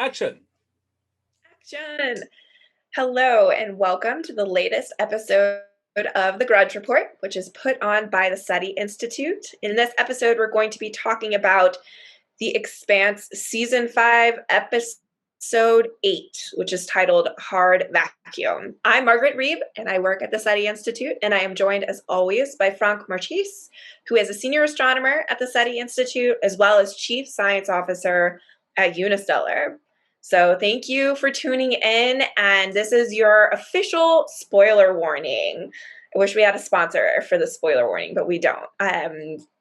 Action! Action! Hello, and welcome to the latest episode of the Grudge Report, which is put on by the SETI Institute. In this episode, we're going to be talking about the Expanse Season 5, Episode 8, which is titled Hard Vacuum. I'm Margaret Reeb, and I work at the SETI Institute, and I am joined, as always, by Franck Marchis, who is a senior astronomer at the SETI Institute, as well as Chief Science Officer at Unistellar. So thank you for tuning in, and this is your official spoiler warning. I wish we had a sponsor for the spoiler warning, but we don't.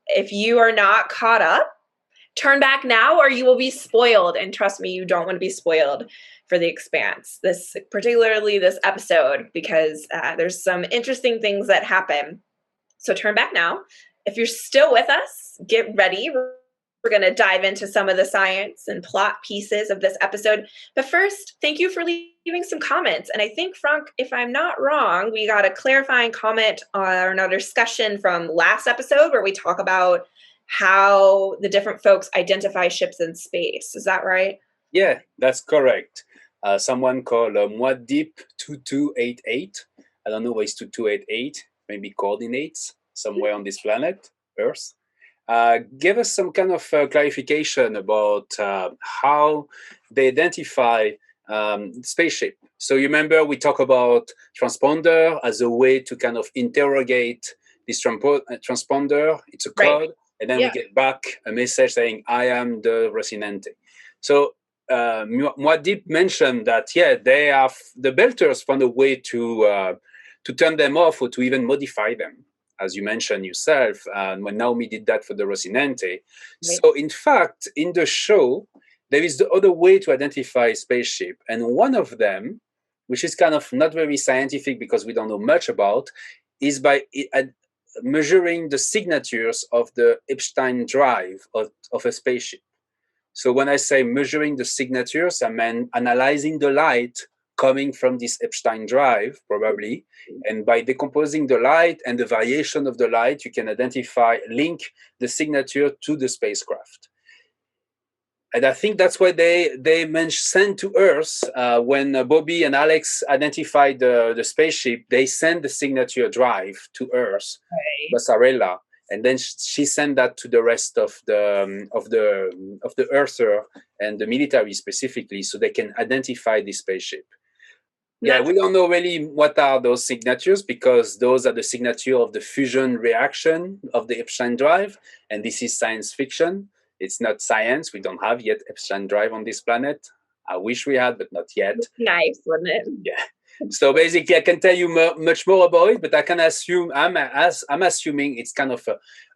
If you are not caught up, turn back now or you will be spoiled. And trust me, you don't want to be spoiled for The Expanse, particularly this episode, because there's some interesting things that happen. So turn back now. If you're still with us, get ready. We're going to dive into some of the science and plot pieces of this episode. But first, thank you for leaving some comments. And I think, Franck, if I'm not wrong, we got a clarifying comment on our discussion from last episode where we talk about how the different folks identify ships in space. Is that right? Yeah, that's correct. Someone called Moadip2288. I don't know why it's 2288. Maybe coordinates somewhere on this planet, Earth. Give us some kind of clarification about how they identify spaceship. So you remember we talk about transponder as a way to kind of interrogate this transponder. It's a code, right. And then we get back a message saying, I am the Rocinante. So Moadip mentioned that, they have, the belters found a way to turn them off or to even modify them, as you mentioned yourself, when Naomi did that for the Rocinante. Right. So in fact, in the show, there is the other way to identify a spaceship. And one of them, which is kind of not very scientific because we don't know much about, is by measuring the signatures of the Epstein drive of a spaceship. So when I say measuring the signatures, I mean analyzing the light coming from this Epstein drive, probably. And by decomposing the light and the variation of the light, you can link the signature to the spacecraft. And I think that's why they sent to Earth, when Bobby and Alex identified the spaceship, they sent the signature drive to Earth, Bassarella, and then she sent that to the rest of the Earther and the military specifically, so they can identify the spaceship. Yeah, we don't know really what are those signatures because those are the signature of the fusion reaction of the Epstein drive, and this is science fiction. It's not science. We don't have yet Epstein drive on this planet. I wish we had, but not yet. Nice, wouldn't it? Yeah. So basically, I can tell you much more about it, but I can assume I'm assuming it's kind of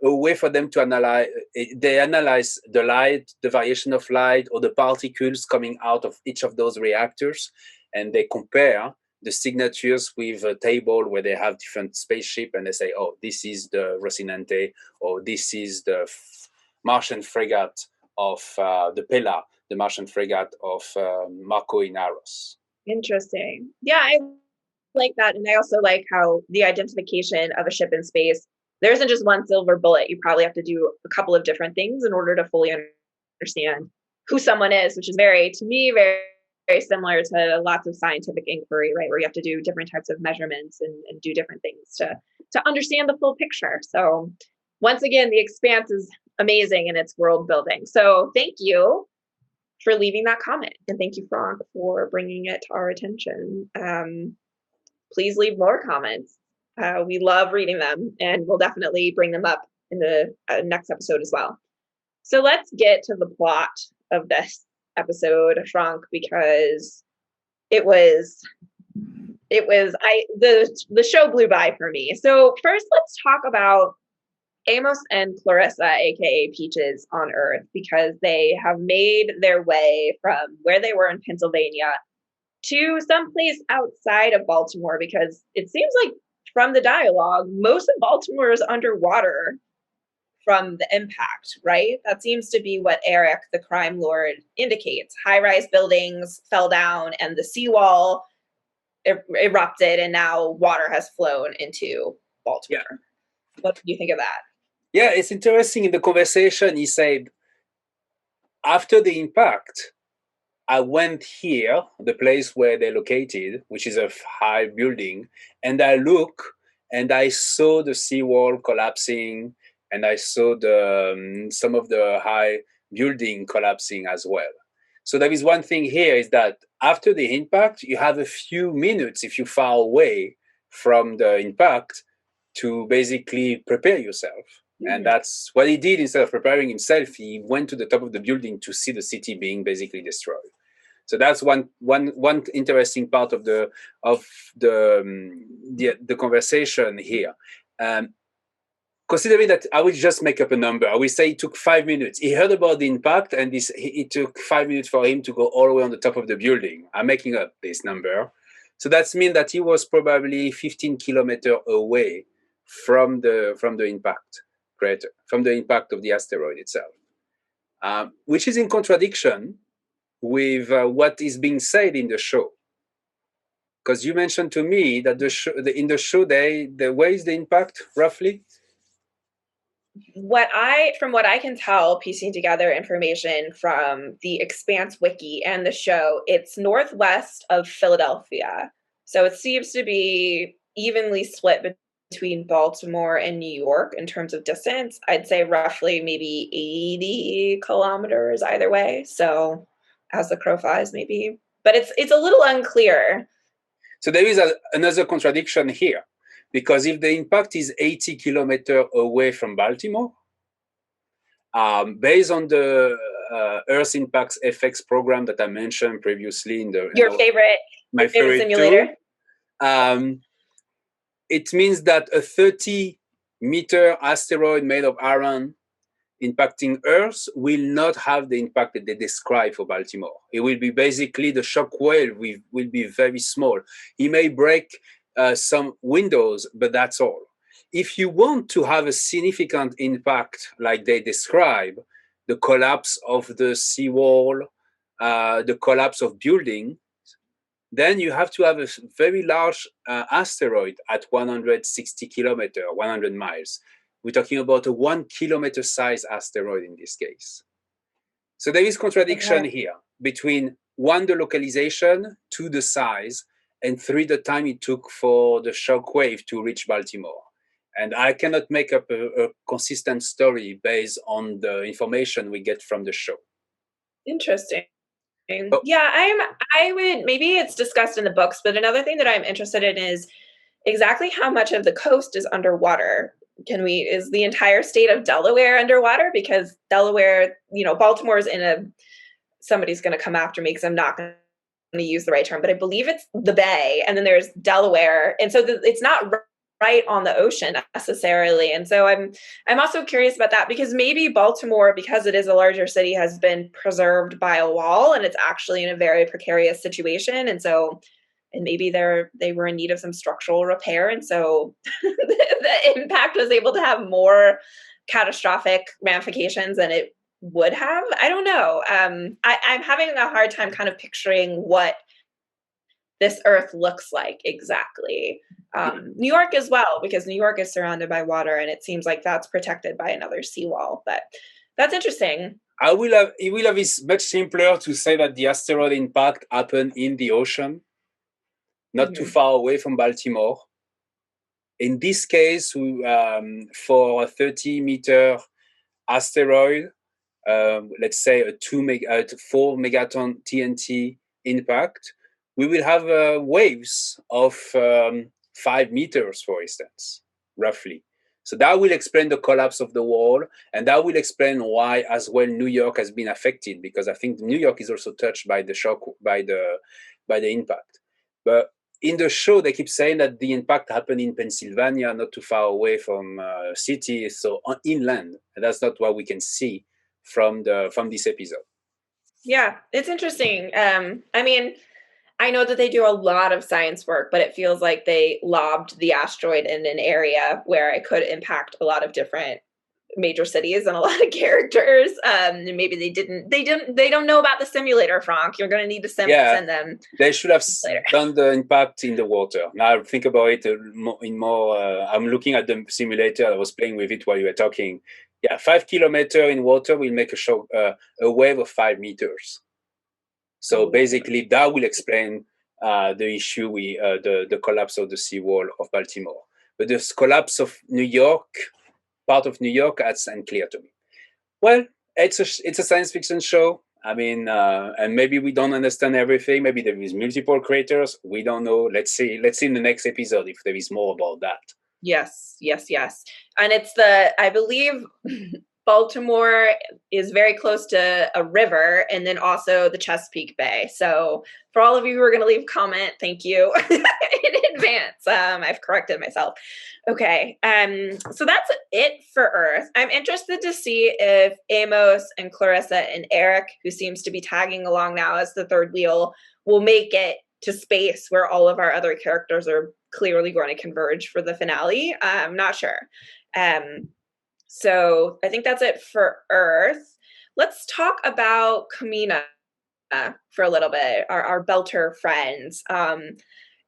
a way for them to analyze. They analyze the light, the variation of light, or the particles coming out of each of those reactors, and they compare the signatures with a table where they have different spaceship, and they say, oh, this is the Rocinante, or this is the Martian frigate of the Pella, the Martian frigate of Marco Inaros. Interesting. Yeah, I like that. And I also like how the identification of a ship in space, there isn't just one silver bullet. You probably have to do a couple of different things in order to fully understand who someone is, which is very similar to lots of scientific inquiry, right? Where you have to do different types of measurements and do different things to understand the full picture. So once again, The Expanse is amazing in its world building. So thank you for leaving that comment. And thank you, Franck, for bringing it to our attention. Please leave more comments. We love reading them, and we'll definitely bring them up in the next episode as well. So let's get to the plot of this episode, Franck, because the show blew by for me. So first, let's talk about Amos and Clarissa, aka Peaches, on Earth, because they have made their way from where they were in Pennsylvania to someplace outside of Baltimore, because it seems like from the dialogue, most of Baltimore is underwater from the impact, right? That seems to be what Eric, the crime lord, indicates. High-rise buildings fell down and the seawall erupted, and now water has flown into Baltimore. Yeah. What do you think of that? Yeah, it's interesting in the conversation. He said, after the impact, I went here, the place where they're located, which is a high building, and I look and I saw the seawall collapsing, and I saw some of the high building collapsing as well. So there is one thing here is that after the impact, you have a few minutes if you're far away from the impact to basically prepare yourself. And that's what he did. Instead of preparing himself, he went to the top of the building to see the city being basically destroyed. So that's one interesting part of the conversation here. Considering that, I will just make up a number. I will say it took 5 minutes. He heard about the impact, and it took 5 minutes for him to go all the way on the top of the building. I'm making up this number. So that means that he was probably 15 kilometers away from the impact crater, from the impact of the asteroid itself, which is in contradiction with what is being said in the show. Because you mentioned to me that in the show, where is the impact roughly? From what I can tell, piecing together information from the Expanse wiki and the show, it's northwest of Philadelphia. So it seems to be evenly split between Baltimore and New York in terms of distance. I'd say roughly maybe 80 kilometers either way. So as the crow flies, maybe. But it's a little unclear. So there is another contradiction here. Because if the impact is 80 kilometers away from Baltimore, based on the Earth Impacts Effects program that I mentioned previously in my favorite simulator, it means that a 30-meter asteroid made of iron impacting Earth will not have the impact that they describe for Baltimore. It will be basically the shock wave will be very small. It may break some windows, but that's all. If you want to have a significant impact like they describe, the collapse of the seawall, the collapse of building, then you have to have a very large asteroid at 160 kilometers, 100 miles. We're talking about a 1 kilometer size asteroid in this case. So there is contradiction here between one, the localization, two, the size, and three, the time it took for the shock wave to reach Baltimore. And I cannot make up a consistent story based on the information we get from the show. Interesting. Yeah, I would, maybe it's discussed in the books, but another thing that I'm interested in is exactly how much of the coast is underwater. Is the entire state of Delaware underwater? Because Delaware, Baltimore is somebody's going to come after me because I'm not going to use the right term, but I believe it's the bay, and then there's Delaware. And so it's not right on the ocean necessarily. And so I'm also curious about that, because maybe Baltimore, because it is a larger city, has been preserved by a wall and it's actually in a very precarious situation. And maybe they were in need of some structural repair. And so the impact was able to have more catastrophic ramifications than it would have. I don't know. I'm having a hard time kind of picturing what this Earth looks like exactly. New York as well, because New York is surrounded by water and it seems like that's protected by another seawall. But that's interesting. It's much simpler to say that the asteroid impact happened in the ocean, not too far away from Baltimore. In this case, for a 30-meter asteroid, let's say a 4 megaton TNT impact, we will have waves of 5 meters, for instance, roughly. So that will explain the collapse of the wall, and that will explain why, as well, New York has been affected, because I think New York is also touched by the shock, by the impact. But in the show, they keep saying that the impact happened in Pennsylvania, not too far away from city, so inland. And that's not what we can see from this episode. Yeah, it's interesting. I mean, I know that they do a lot of science work, but it feels like they lobbed the asteroid in an area where it could impact a lot of different major cities and a lot of characters. And maybe they don't know about the simulator, Franck. You're going to need to send them. They should have done the impact in the water. Now I think about it I'm looking at the simulator. I was playing with it while you were talking. Yeah, 5 kilometers in water will make a wave of 5 meters. So basically, that will explain the issue with the collapse of the seawall of Baltimore. But the collapse of New York, part of New York, that's unclear to me. Well, it's a science fiction show. I mean, and maybe we don't understand everything. Maybe there is multiple creators. We don't know. Let's see. Let's see in the next episode if there is more about that. Yes. And it's I believe Baltimore is very close to a river and then also the Chesapeake Bay. So for all of you who are going to leave a comment, thank you in advance. I've corrected myself. Okay. So that's it for Earth. I'm interested to see if Amos and Clarissa and Eric, who seems to be tagging along now as the third wheel, will make it to space where all of our other characters are clearly going to converge for the finale. I'm not sure. So I think that's it for Earth. Let's talk about Kamina for a little bit, our Belter friends.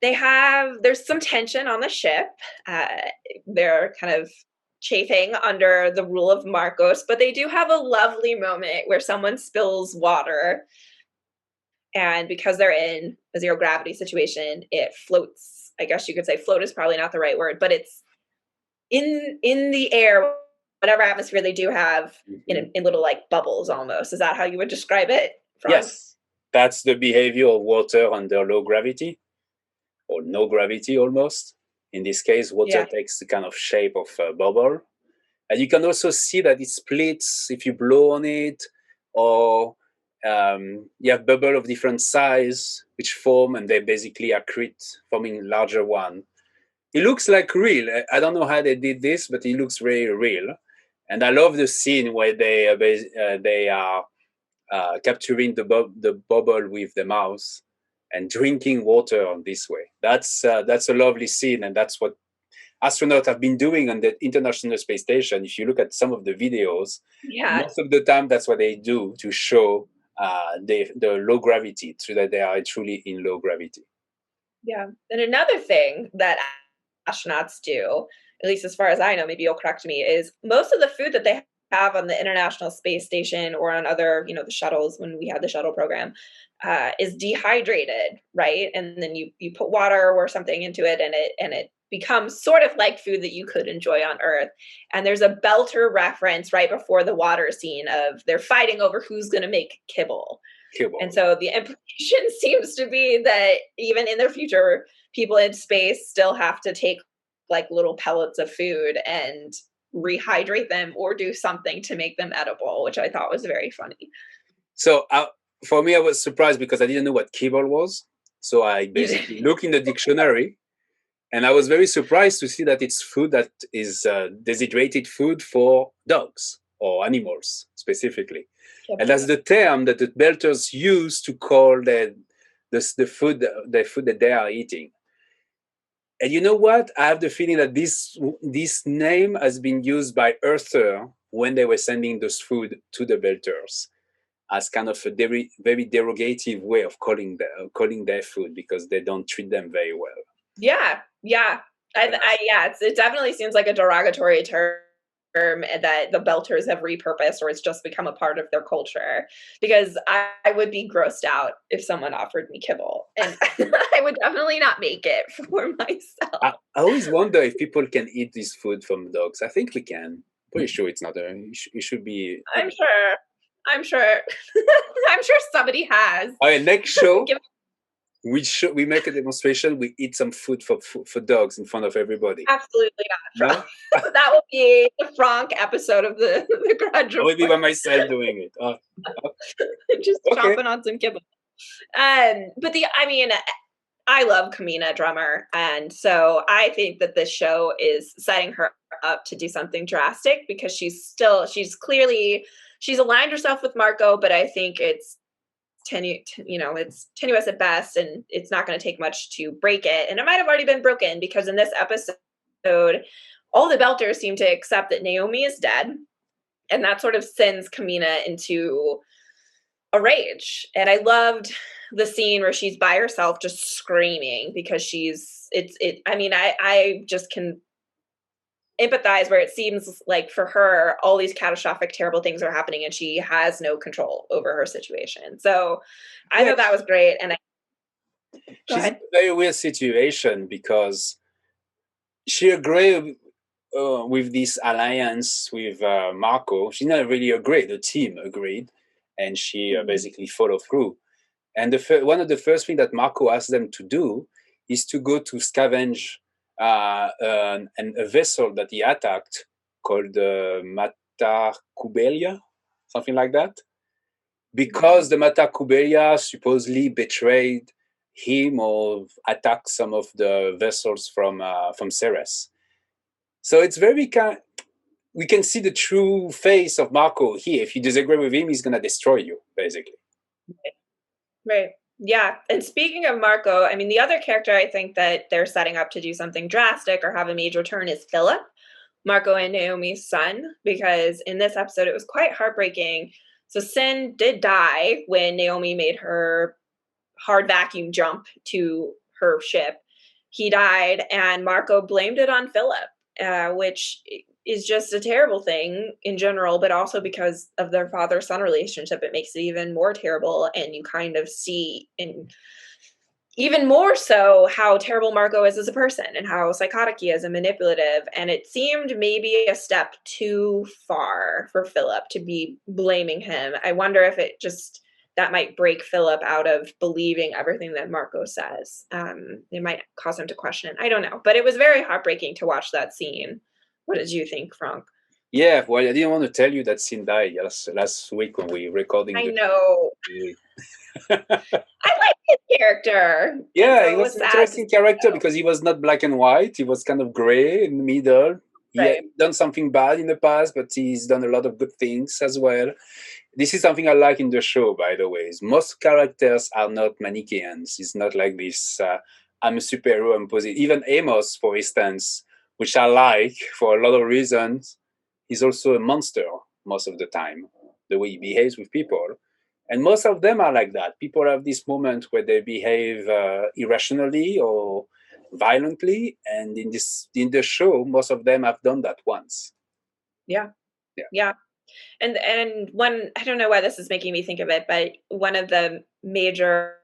There's some tension on the ship. They're kind of chafing under the rule of Marcos, but they do have a lovely moment where someone spills water. And because they're in a zero gravity situation, it floats. I guess you could say float is probably not the right word, but it's in the air, whatever atmosphere they do have, in little like bubbles almost. Is that how you would describe it, Franck? Yes, that's the behavior of water under low gravity, or no gravity almost. In this case, water takes the kind of shape of a bubble. And you can also see that it splits if you blow on it, or you have bubbles of different size which form, and they basically accrete, forming larger one. It looks like real. I don't know how they did this, but it looks very real. And I love the scene where they are capturing the bubble with the mouse and drinking water on this way. That's a lovely scene, and that's what astronauts have been doing on the International Space Station. If you look at some of the videos, most of the time that's what they do to show the low gravity, so that they are truly in low gravity. Yeah. And another thing that astronauts do, at least as far as I know, maybe you'll correct me, is most of the food that they have on the International Space Station or on other, the shuttles when we had the shuttle program, is dehydrated, right? And then you put water or something into it, and it becomes sort of like food that you could enjoy on Earth. And there's a Belter reference right before the water scene of they're fighting over who's going to make kibble. And so the implication seems to be that even in the future, people in space still have to take like little pellets of food and rehydrate them or do something to make them edible, which I thought was very funny. So for me, I was surprised because I didn't know what kibble was. So I basically looked in the dictionary, and I was very surprised to see that it's food that is dehydrated food for dogs or animals specifically. And that's the term that the Belters use to call the food that they are eating. And you know what? I have the feeling that this name has been used by Earther when they were sending those food to the Belters as kind of a very, very derogative way of calling their food, because they don't treat them very well. Yeah. It definitely seems like a derogatory term that the Belters have repurposed, or it's just become a part of their culture, because I would be grossed out if someone offered me kibble, and I would definitely not make it for myself. I always wonder if people can eat this food from dogs. I think we can. Pretty sure it's not it should be. I'm sure. I'm sure somebody has. All right, next show. We make a demonstration. We eat some food for dogs in front of everybody. Absolutely not. No? That will be the Franck episode of the Grudge Report. I will be by myself doing it. Just chopping on some kibble. But I love Kamina Drummer, and so I think that this show is setting her up to do something drastic, because she's aligned herself with Marco, but I think it's tenuous at best, and it's not going to take much to break it. And it might have already been broken, because in this episode, all the Belters seem to accept that Naomi is dead, and that sort of sends Kamina into a rage. And I loved the scene where she's by herself just screaming, because I just can empathize, where it seems like for her, all these catastrophic, terrible things are happening and she has no control over her situation. So I thought that was great. And she's in a very weird situation because she agreed with this alliance with Marco. She not really agreed, the team agreed, and she basically followed through. And one of the first things that Marco asked them to do is to go to scavenge a vessel that he attacked called Mata Kubelia, something like that. Because the Mata Kubelia supposedly betrayed him or attacked some of the vessels from Ceres. So it's very we can see the true face of Marco here. If you disagree with him, he's going to destroy you, basically. Right. Yeah. And speaking of Marco, I mean, the other character I think that they're setting up to do something drastic or have a major turn is Philip, Marco and Naomi's son, because in this episode, it was quite heartbreaking. So Sin did die when Naomi made her hard vacuum jump to her ship. He died, and Marco blamed it on Philip, which is just a terrible thing in general, but also because of their father-son relationship, it makes it even more terrible. And you kind of see in even more so how terrible Marco is as a person and how psychotic he is and manipulative. And it seemed maybe a step too far for Philip to be blaming him. I wonder if it just that might break Philip out of believing everything that Marco says. It might cause him to question. I don't know, but it was very heartbreaking to watch that scene. What did you think, Franck? Yeah, well, I didn't want to tell you that Sin died last week when we were recording. I know. I like his character. Yeah, so he was an interesting character because he was not black and white. He was kind of gray in the middle. He had done something bad in the past, but he's done a lot of good things as well. This is something I like in the show, by the way. Most characters are not Manichaeans. It's not like this, I'm a superhero, I'm positive. Even Amos, for instance, which I like for a lot of reasons, he's also a monster most of the time, the way he behaves with people. And most of them are like that. People have this moment where they behave irrationally or violently. And in the show, most of them have done that once. Yeah. And one, I don't know why this is making me think of it, but one of the major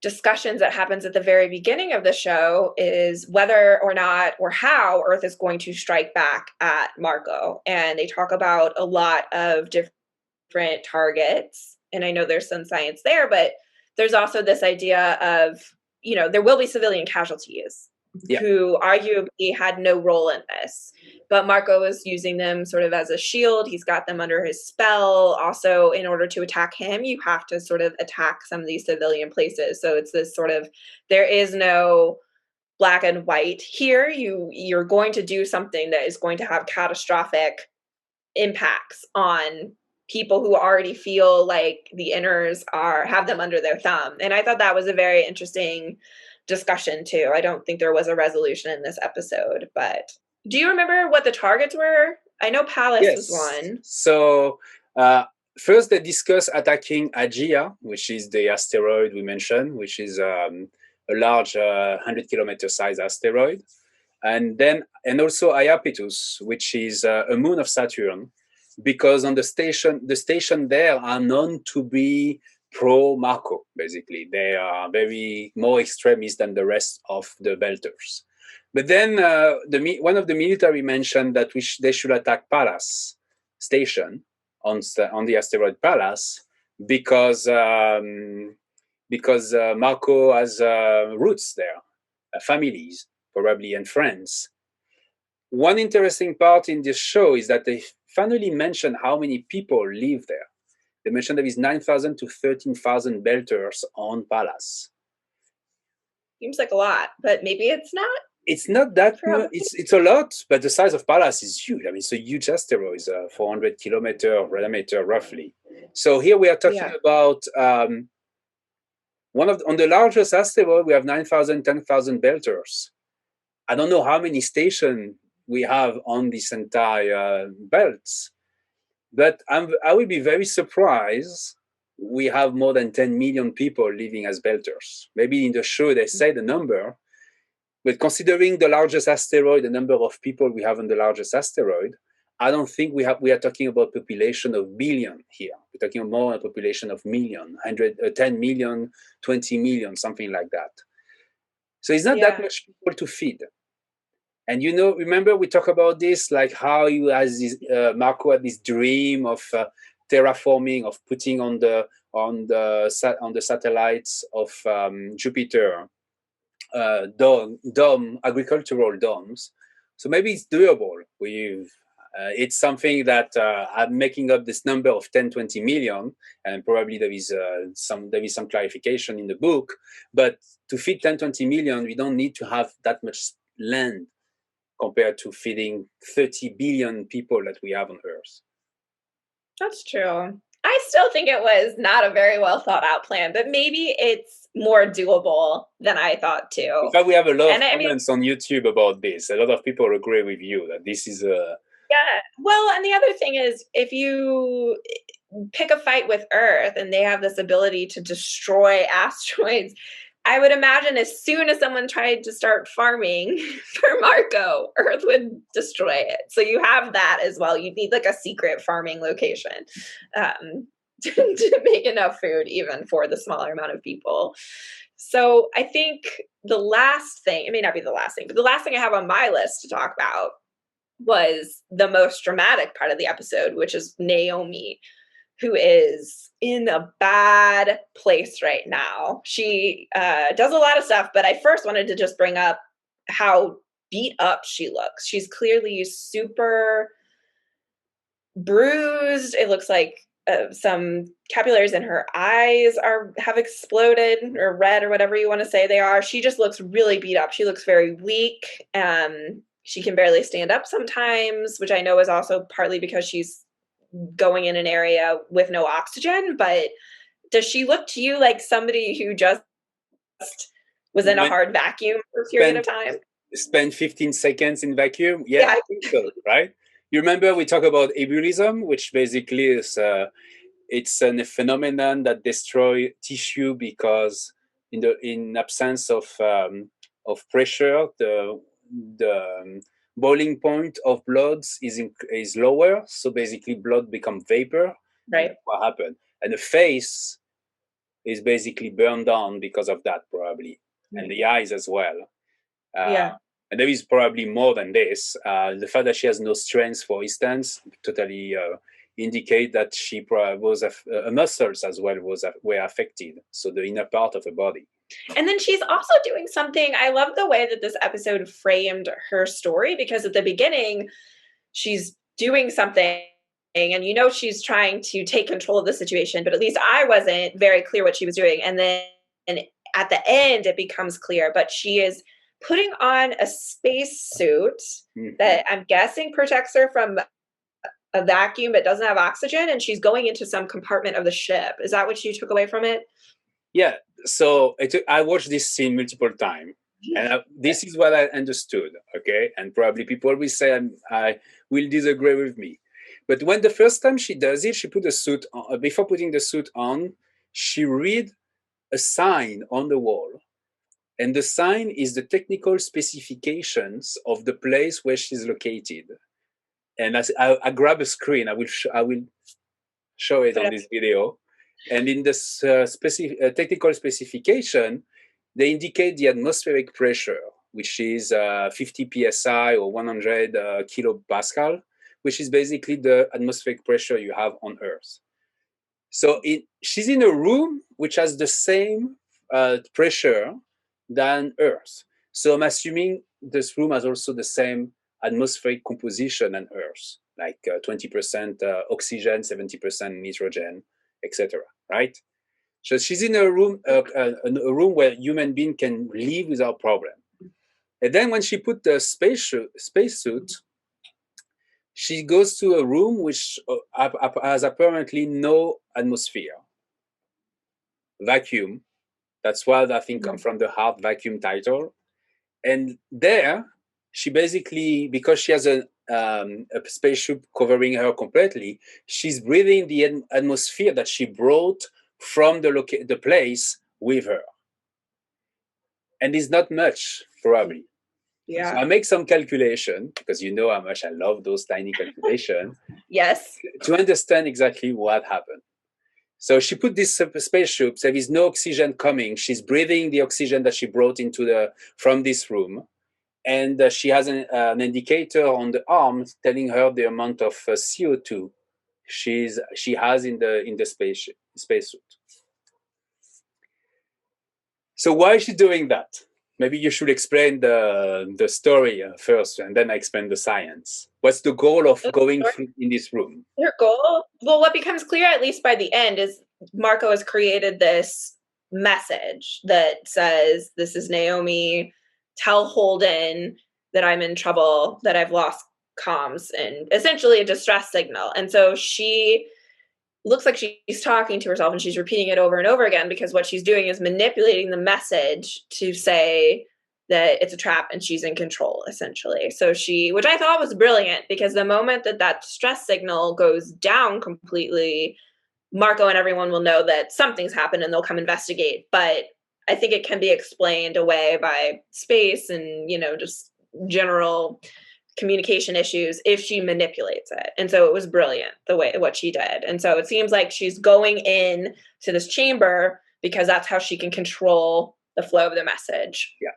discussions that happens at the very beginning of the show is whether or not or how Earth is going to strike back at Marco. And they talk about a lot of different targets. And I know there's some science there, but there's also this idea of, there will be civilian casualties who arguably had no role in this. But Marco is using them sort of as a shield. He's got them under his spell. Also, in order to attack him, you have to sort of attack some of these civilian places. So it's this sort of, there is no black and white here. You're going to do something that is going to have catastrophic impacts on people who already feel like the inners have them under their thumb. And I thought that was a very interesting discussion too. I don't think there was a resolution in this episode, but do you remember what the targets were? I know Pallas was one. So first they discuss attacking Aegea, which is the asteroid we mentioned, which is a large 100-kilometer size asteroid. And also Iapetus, which is a moon of Saturn, because on the station there are known to be pro-Marco, basically. They are very more extremist than the rest of the Belters. But then one of the military mentioned that they should attack Pallas station on the asteroid Pallas because Marco has roots there, families probably, and friends. One interesting part in this show is that they finally mention how many people live there. They mentioned there is 9,000 to 13,000 Belters on Pallas. Seems like a lot, but maybe it's not. It's not that much. It's a lot, but the size of Pallas is huge. I mean, it's a huge asteroid, 400-kilometer diameter roughly. So here we are talking about on the largest asteroid, we have 9,000, 10,000 Belters. I don't know how many stations we have on this entire belt, but I will be very surprised we have more than 10 million people living as Belters. Maybe in the show they say the number, But considering the largest asteroid, the number of people we have on the largest asteroid, I don't think we are talking about population of billion here. We're talking more a population of million, 10 million, 20 million, something like that. So it's not that much people to feed. And remember we talk about this, like how you has this, Marco had this dream of terraforming, of putting on the satellites of Jupiter agricultural domes. So maybe it's doable. It's something that I'm making up this number of 10, 20 million, and probably there is some clarification in the book. But to feed 10, 20 million, we don't need to have that much land compared to feeding 30 billion people that we have on Earth. That's true. I still think it was not a very well thought out plan, but maybe it's more doable than I thought too. In fact, we have a lot of comments on YouTube about this. A lot of people agree with you that this is a... Yeah. Well, and the other thing is, if you pick a fight with Earth and they have this ability to destroy asteroids, I would imagine as soon as someone tried to start farming for Marco, Earth would destroy it. So you have that as well. You need like a secret farming location to make enough food even for the smaller amount of people. So I think the last thing, it may not be the last thing, but the last thing I have on my list to talk about was the most dramatic part of the episode, which is Naomi, who is in a bad place right now. She does a lot of stuff, but I first wanted to just bring up how beat up she looks. She's clearly super bruised. It looks like some capillaries in her eyes have exploded or red or whatever you want to say they are. She just looks really beat up. She looks very weak. She can barely stand up sometimes, which I know is also partly because she's going in an area with no oxygen. But does she look to you like somebody who just was in a hard vacuum for a period of time? Spend 15 seconds in vacuum? Yeah, I think so, right? You remember we talk about ebulism, which basically is it's a phenomenon that destroys tissue because in absence of pressure, the boiling point of blood is lower, so basically blood becomes vapor. Right. What happened? And the face is basically burned down because of that, probably, and the eyes as well. Yeah. And there is probably more than this. The fact that she has no strength, for instance, totally indicate that she was muscles as well were affected. So the inner part of the body. And then she's also doing something. I love the way that this episode framed her story, because at the beginning, she's doing something and she's trying to take control of the situation, but at least I wasn't very clear what she was doing. And then at the end, it becomes clear, but she is putting on a space suit that I'm guessing protects her from a vacuum but doesn't have oxygen, and she's going into some compartment of the ship. Is that what you took away from it? Yeah. So I watched this scene multiple times, and this is what I understood. Okay, and probably people will say I will disagree with me, but when the first time she does it, she put the suit on. Before putting the suit on, she read a sign on the wall, and the sign is the technical specifications of the place where she's located. And I grab a screen. I will show it on this video. And in this technical specification, they indicate the atmospheric pressure, which is 50 psi or 100 kilopascal, which is basically the atmospheric pressure you have on Earth. So she's in a room which has the same pressure than Earth. So I'm assuming this room has also the same atmospheric composition than Earth, like 20% oxygen, 70% nitrogen, etc. Right? So she's in a room where human being can live without problem. And then when she put the spacesuit, she goes to a room which has apparently no atmosphere, vacuum. That's why I think come from the hard vacuum title. And there, she basically, because she has a spaceship covering her completely, she's breathing the atmosphere that she brought from the place with her. and it's not much, probably. Yeah. So I make some calculation, because you know how much I love those tiny calculations, Yes. to understand exactly what happened. So she put this spaceship. There is no oxygen coming. She's breathing the oxygen that she brought from this room, and she has an indicator on the arm telling her the amount of CO2 she has in the spacesuit. So why is she doing that? Maybe you should explain the story first, and then I explain the science. What's the goal of going in this room? Your goal? Well, what becomes clear, at least by the end, is Marco has created this message that says, "This is Naomi. Tell Holden that I'm in trouble, that I've lost comms," and essentially a distress signal. And so she looks like she's talking to herself, and she's repeating it over and over again, because what she's doing is manipulating the message to say that it's a trap and she's in control, essentially. So which I thought was brilliant, because the moment that stress signal goes down completely, Marco and everyone will know that something's happened and they'll come investigate. But I think it can be explained away by space and, just general communication issues if she manipulates it. And so it was brilliant what she did. And so it seems like she's going in to this chamber because that's how she can control the flow of the message. Yeah.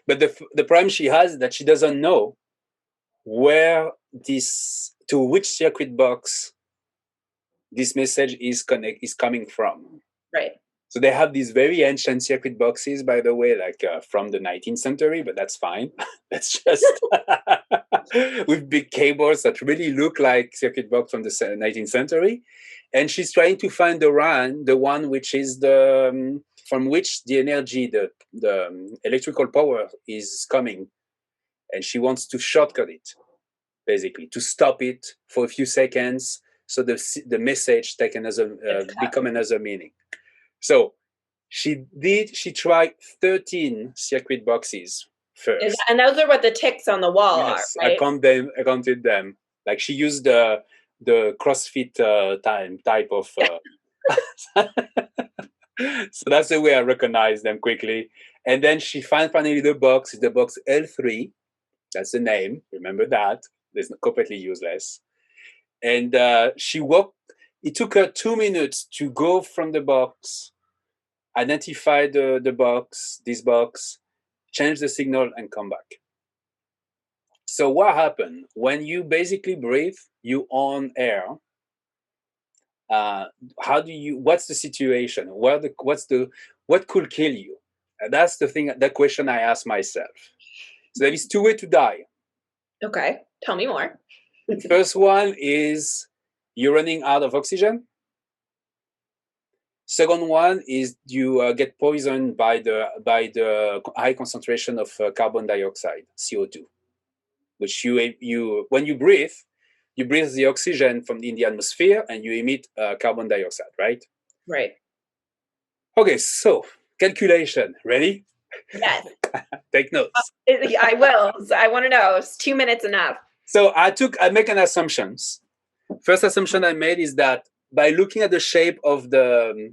But the problem she has is that she doesn't know to which circuit box this message is coming from. Right. So they have these very ancient circuit boxes, by the way, like from the 19th century, but that's fine. That's just with big cables that really look like circuit box from the 19th century. And she's trying to find the one which is from which the energy, the electrical power is coming. And she wants to shortcut it, basically, to stop it for a few seconds, so the message become another meaning. So she tried 13 circuit boxes first. And those are what the ticks on the wall are, right? I counted them. Like she used the CrossFit type of. So that's the way I recognize them quickly. And then she finally the box L3. That's the name. Remember that. It's completely useless. And she walked. It took her 2 minutes to go from the box, identify this box, change the signal, and come back. So what happened? When you basically breathe, you on air. What's the situation? What could kill you? That's the question I ask myself. So there is 2 ways to die. Okay, tell me more. First one is you're running out of oxygen. Second one is you get poisoned by the high concentration of carbon dioxide, CO2, which you when you breathe the oxygen from in the atmosphere and you emit carbon dioxide, right? Right. Okay, so calculation. Ready? Yes. Take notes. I will. I want to know. Is 2 minutes enough? So I make an assumptions. First assumption I made is that by looking at the shape of the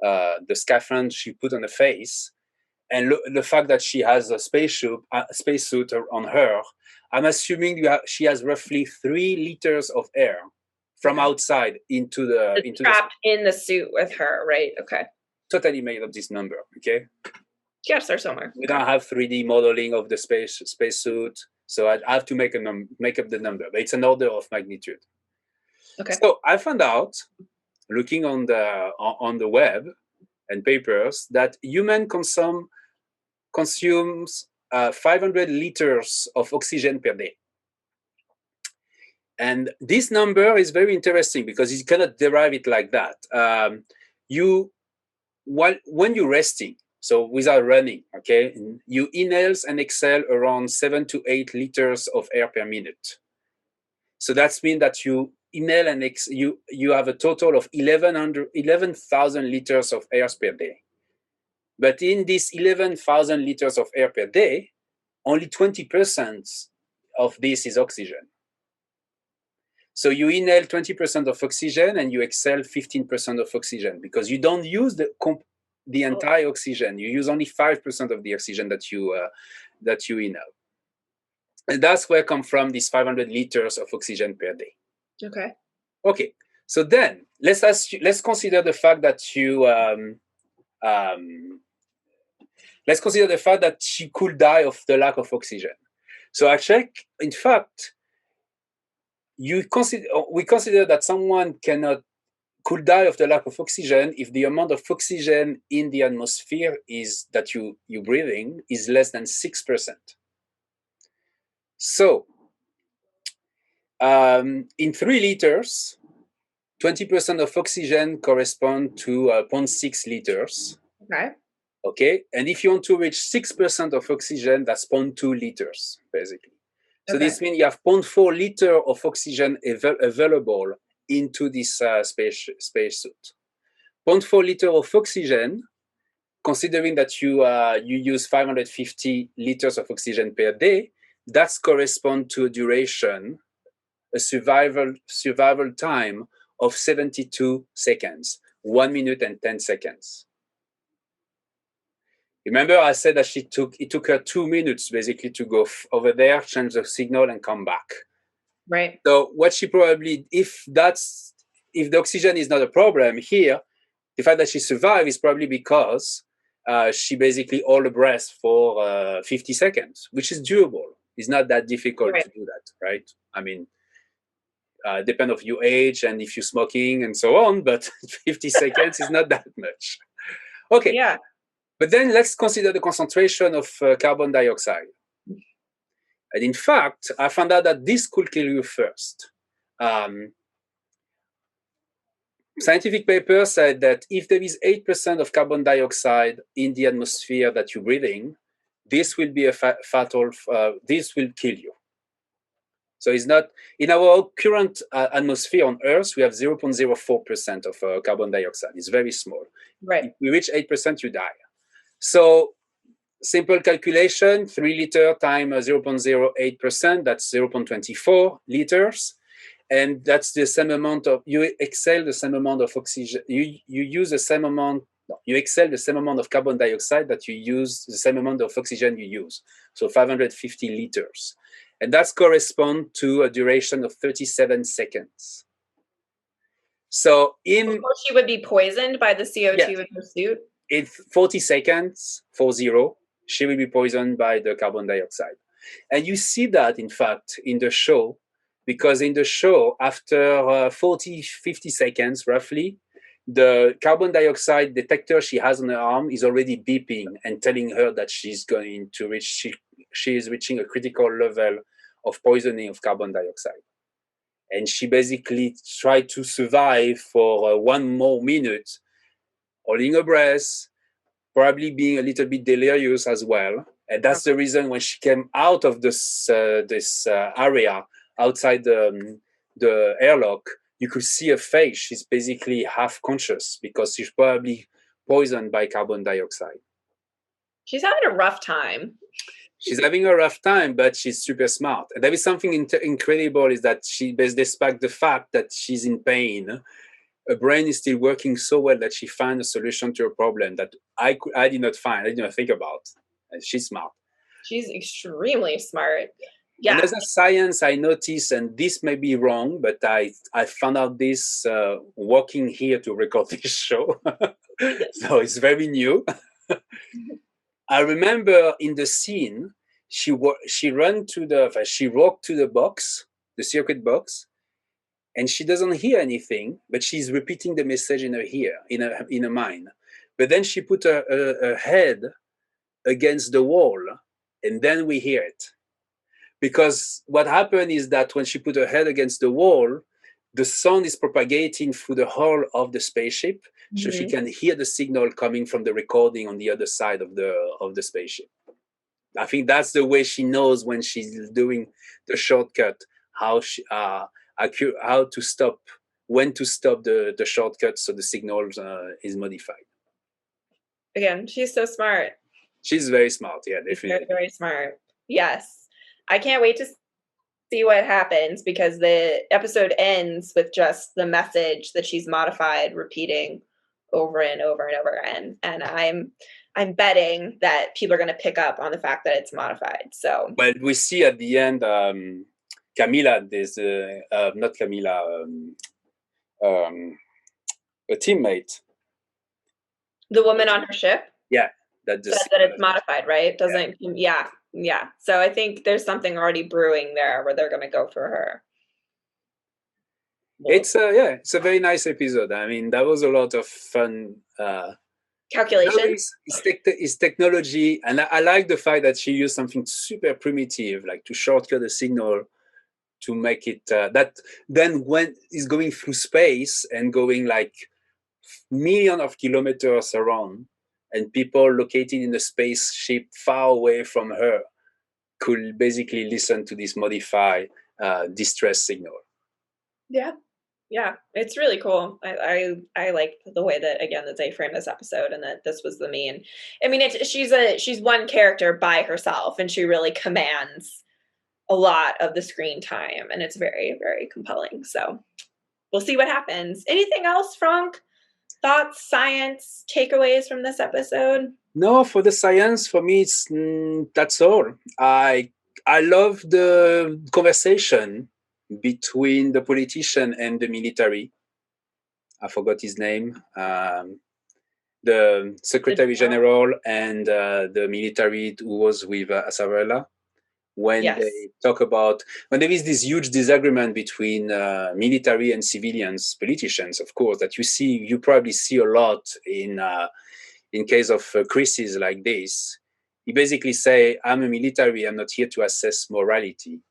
scaphandre she put on the face, and the fact that she has a spacesuit on her, I'm assuming she has roughly 3 liters of air from outside into trapped in the suit with her, right? Okay. Totally made up this number. Okay. Yes, they're somewhere. We don't have 3D modeling of the spacesuit, so I have to make up the number. But it's an order of magnitude. Okay. So I found out, looking on the web and papers, that human consumes 500 liters of oxygen per day. And this number is very interesting because you cannot derive it like that. When you're resting, so without running, okay, you inhale and exhale around 7 to 8 liters of air per minute. So that means that you inhale and you have a total of 11,000 liters of air per day. But in this 11,000 liters of air per day, only 20% of this is oxygen. So you inhale 20% of oxygen and you exhale 15% of oxygen because you don't use the entire oxygen. You use only 5% of the oxygen that you inhale. And that's where come from these 500 liters of oxygen per day. Okay. Okay. So then let's consider the fact that let's consider the fact that she could die of the lack of oxygen. So I check. In fact, we consider that someone could die of the lack of oxygen if the amount of oxygen in the atmosphere is that you're breathing is less than 6%. So in 3 liters, 20% of oxygen correspond to 0.6 liters. Okay. Okay. And if you want to reach 6% of oxygen, that's 0.2 liters, basically. So this means you have 0.4 liter of oxygen available into this spacesuit. 0.4 liter of oxygen, considering that you use 550 liters of oxygen per day, that's correspond to a duration, a survival time of 72 seconds, 1 minute and 10 seconds. Remember, I said that it took her 2 minutes basically to go over there, change the signal, and come back. Right. So what she probably, if the oxygen is not a problem here, the fact that she survived is probably because she basically held her breath for 50 seconds, which is doable. It's not that difficult to do that, right? I mean, depend of your age and if you're smoking and so on, but 50 seconds is not that much. Okay. Yeah. But then let's consider the concentration of carbon dioxide. And in fact, I found out that this could kill you first. Scientific paper said that if there is 8% of carbon dioxide in the atmosphere that you're breathing, this will be a fatal, this will kill you. So it's not, in our current atmosphere on Earth, we have 0.04% of carbon dioxide. It's very small. Right. If we reach 8%, you die. So simple calculation, 3 liter times 0.08%, that's 0.24 liters. And that's the same amount of, you exhale the same amount of oxygen, you use the same amount, no, you exhale the same amount of carbon dioxide that you use, the same amount of oxygen you use. So 550 liters. And that's correspond to a duration of 37 seconds. So she would be poisoned by the CO2 in her suit? In 40 seconds, 40, she will be poisoned by the carbon dioxide. And you see that, in fact, in the show, because in the show, after 40, 50 seconds, roughly, the carbon dioxide detector she has on her arm is already beeping and telling her that she's going to reach, she is reaching a critical level of poisoning of carbon dioxide. And she basically tried to survive for 1 more minute, holding her breath, probably being a little bit delirious as well. And that's the reason when she came out of this area outside the airlock, you could see her face. She's basically half conscious because she's probably poisoned by carbon dioxide. She's having a rough time. She's having a rough time, but she's super smart. And there is something incredible is that despite the fact that she's in pain, her brain is still working so well that she found a solution to a problem that I did not find, I did not think about. And she's smart. She's extremely smart. Yeah. And as a science, I noticed, and this may be wrong, but I found out this walking here to record this show. So it's very new. I remember in the scene, she walked to the box, the circuit box, and she doesn't hear anything, but she's repeating the message in her ear, in her mind. But then she put her head against the wall, and then we hear it. Because what happened is that when she put her head against the wall, the sound is propagating through the hull of the spaceship, so she can hear the signal coming from the recording on the other side of the spaceship. I think that's the way she knows when she's doing the shortcut, how to stop, when to stop the shortcut so the signal is modified. Again, she's so smart. She's very smart, yeah, definitely. She's very, very smart. Yes. I can't wait to see what happens because the episode ends with just the message that she's modified repeating over and over and over again. And I'm betting that people are going to pick up on the fact that it's modified. So, well, we see at the end, Camila, there's not Camila, a teammate. the woman on her ship, Yeah, that says that it's modified, right? Doesn't, yeah. So I think there's something already brewing there where they're going to go for her. It's it's a very nice episode. I mean, that was a lot of fun. Calculations. It's technology, and I like the fact that she used something super primitive, like to shortcut the signal to make it that then when it's going through space and going like millions of kilometers around, and people located in the spaceship far away from her could basically listen to this modified distress signal. Yeah, it's really cool. I like the way that, again, that they frame this episode, and that this was the main. I mean, she's one character by herself, and she really commands a lot of the screen time, and it's very, very compelling. So we'll see what happens. Anything else, Franck? Thoughts, science, takeaways from this episode? No, for the science, for me, it's that's all. I love the conversation between the politician and the military. I forgot his name. The Secretary General and the military who was with Asarella. When they talk about, when there is this huge disagreement between military and civilians, politicians, of course, that you probably see a lot in case of crises like this. He basically say, I'm a military, I'm not here to assess morality.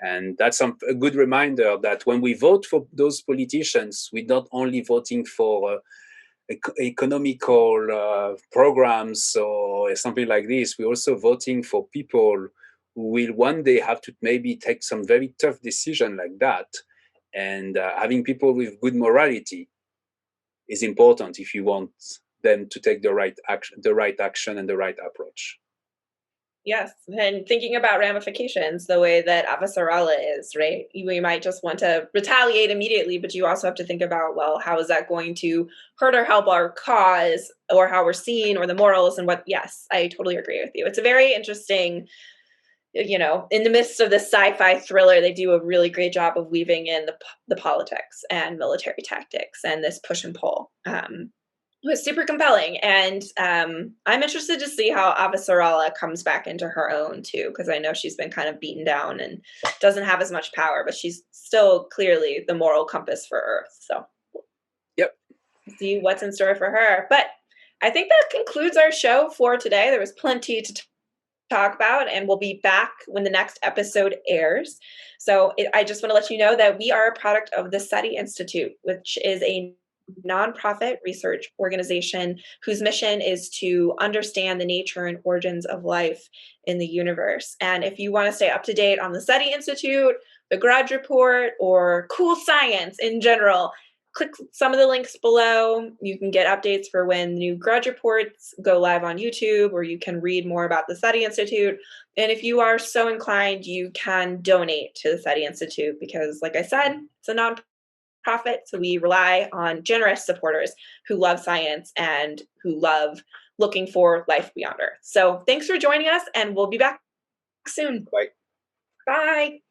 And that's a good reminder that when we vote for those politicians, we're not only voting for economical programs or something like this, we're also voting for people who will one day have to maybe take some very tough decision like that. And having people with good morality is important if you want them to take the right action and the right approach. Yes, and thinking about ramifications the way that Avasarala is, right? We might just want to retaliate immediately, but you also have to think about, well, how is that going to hurt or help our cause, or how we're seen, or the morals, and what? Yes, I totally agree with you. It's a very interesting, in the midst of this sci-fi thriller, they do a really great job of weaving in the politics and military tactics and this push and pull. It was super compelling, and I'm interested to see how Avasarala comes back into her own too, because I know she's been kind of beaten down and doesn't have as much power, but she's still clearly the moral compass for Earth. So, yep, see what's in store for her. But I think that concludes our show for today. There was plenty to talk about, and we'll be back when the next episode airs. So I just want to let you know that we are a product of the SETI Institute, which is a nonprofit research organization whose mission is to understand the nature and origins of life in the universe. And if you want to stay up to date on the SETI Institute, the Grudge Report, or cool science in general, click some of the links below. You can get updates for when new Grudge Reports go live on YouTube, or you can read more about the SETI Institute. And if you are so inclined, you can donate to the SETI Institute because, like I said, it's a nonprofit. So we rely on generous supporters who love science and who love looking for life beyond Earth. So thanks for joining us, and we'll be back soon. Bye. Bye.